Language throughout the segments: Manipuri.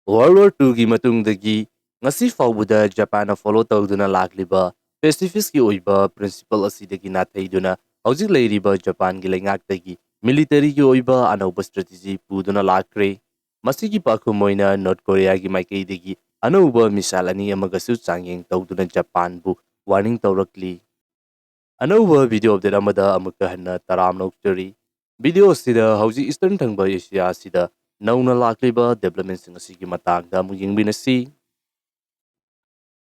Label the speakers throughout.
Speaker 1: World War II matungdagi ngasi fawbuda Japan follow tawduna lakliba Pacific ki oiba principle asidagi nathaiduna hojik leiriba Japan gi lengaktagi military ki oiba anauba strategy puduna lakre masigi pakhumoina North Korea gi maikaidagi anauba misal ani amagasu changyeng tawduna Japan bu warning tawrakli anauba video update amada amuka hanna taram noktari video sida hojik eastern thangba Asia sida nauna lakliba development sing asigi matangda amu yengbinasi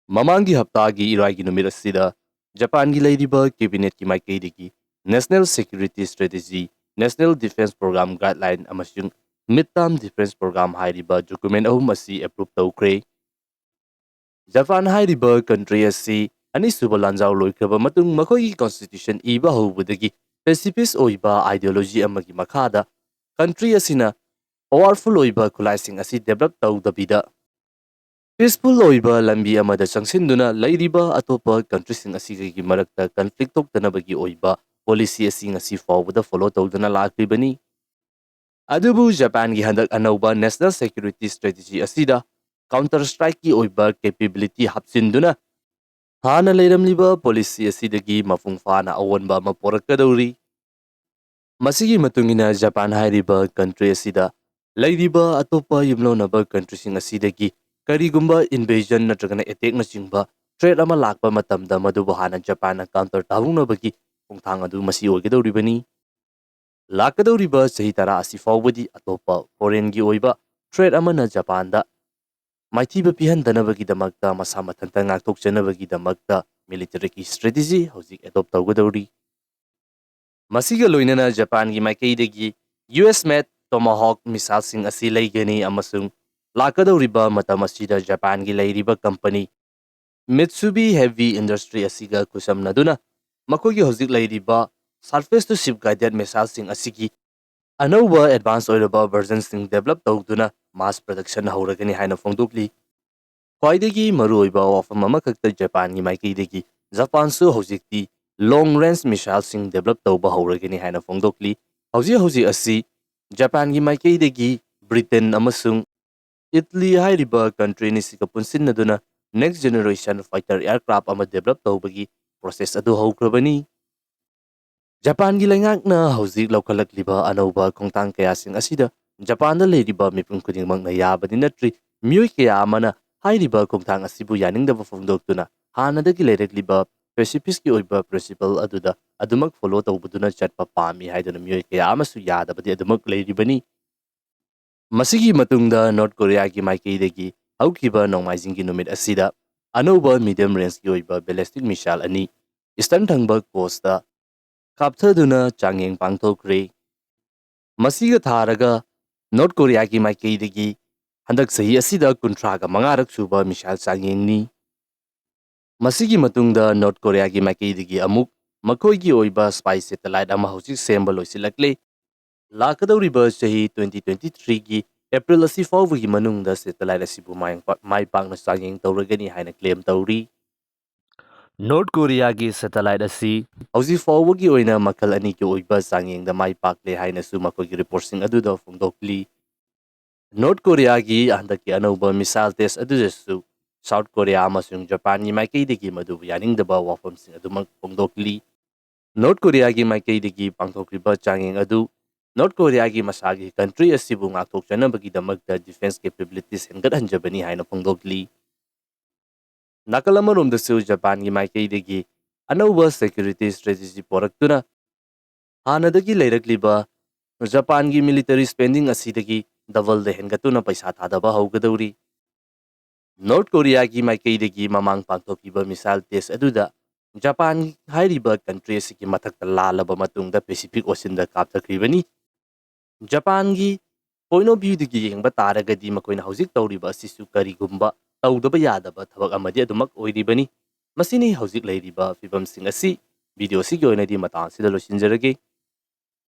Speaker 1: Mamangi haptagi iraigi numit asida Japan gi leiriba cabinet ki maikaidagi National Security Strategy, National Defense Program Guideline amasung Midterm Defense Program hairiba document ahum asi approve tawkre. Japan hairiba country asi anisuba lanjau loikraba matung makhoi constitution iba hobudagi pacifist oiba ideology amagi makhada country asina powerful oiba khulaising asi develop tawdabida peaceful oiba lambi amada changsinduna leiriba atopa countries asigi marakta conflict toktanabagi oiba policy asing asi fawbada follow tawduna lakribani adubu Japan gi handak anauba national security strategy asida counter strike ki oiba capability hapsinduna hana leiramliba policy asidagi mafung fana awonba ama porakadawri masigi matungina Japan hairiba country asida leiriba atopa yumlonaba countries asidagi karigumba invasion natragana attack na chingba threat ama lakpa matamda madubu hana Japan na counter tawungnabagi khongthang adu masi oigedawribani lakadawriba chahi tara asi fawbadi atopa foreign gi oiba threat amana Japan da maithiba pihandanabagi damakta masa mathanta ngakthokchanabagi damakta military ki strategy hojik adopt tawgadawri masiga loinana Japan gi maikaidagi US made Tomahawk missile sing asi leigani amasung lakadawriba matam asida Japan gi leiriba company Mitsubishi Heavy Industry asiga kusamnaduna makogi hojik leiriba surface to ship guided missile sing asigi anauba advanced oiraba version sing develop tawduna mass production hauragani haina fongdokli khwaidagi maruoiba wafam amakakta Japan gi maikaidagi Japan su hojikti long range missile sing develop tawba hauragani haina fongdokli hojik asi Japan gi maikaidagi Britain amasung Italy hairiba country ni sika punsinnaduna next generation fighter aircraft ama develop tawbagi process adu haukrabani Japan gi leingakna hojik lokhalakliba anauba khongtang kayasing asida Japan da leiriba mipum khudingmak na yabadi natri mioi kaya amana hairiba khongtang asibu yaningdaba fongdoktuna hanadagi leirekliba Pacific ki oiba principle aduda adumak follow tawbuduna chatpa pami haiduna mioi kaya amasu yadabadi adumak leiribani masigi matungda North Korea ki maikaidagi haukiba nongmaijing ki numit asida anauba medium range ki oiba ballistic missile ani eastern thangba coast kapthaduna changyeng pangthokre masiga tharaga North Korea ki maikaidagi handak sahi asida kuntraga mangarak suba missile changyengni masigi matungda North Korea ki maikaidagi amuk makoi gi oiba spy satellite ama hojik sembal loisilakle lakadawriba chahi 2023 gi April asi fawbagi manungda satellite asibu mai pakna changyeng tawragani haina claim tawri North Korea gi satellite asi hauji fawbagi oina makal ani ki oiba changyengda mai pakle haina su makogi reporting aduda fongdokli North Korea gi handaki anauba missile test adujasu South Korea amasung Japan gi maikaidagi madubu yaningdaba wafamsing adumak fongdokli North Korea gi maikaidagi pangthokriba changyeng adu North Korea gi masagi country asibu ngakthokchanabagi damakta defense capabilities hengathanjabani haina fongdokli Nakalamarom Japan gi maikaidagi anauba security strategy poraktuna hanadagi leirakliba Japan gi military spending asidagi double de hengatuna paisa thadaba haugadawri North Korea gi maikaidagi mamang pangthokiba missile test aduda Japan hairiba country asigi mathakta lalaba matungda Pacific Ocean da kapthakribani Japan gi point of view digi yengba taragadi makoina hojik tawriba asisu karigumba tawdaba yadaba thabak amadi adumak oiribani masini hojik leiriba fibam sing asi video sigi oinadi matang sida losinjarage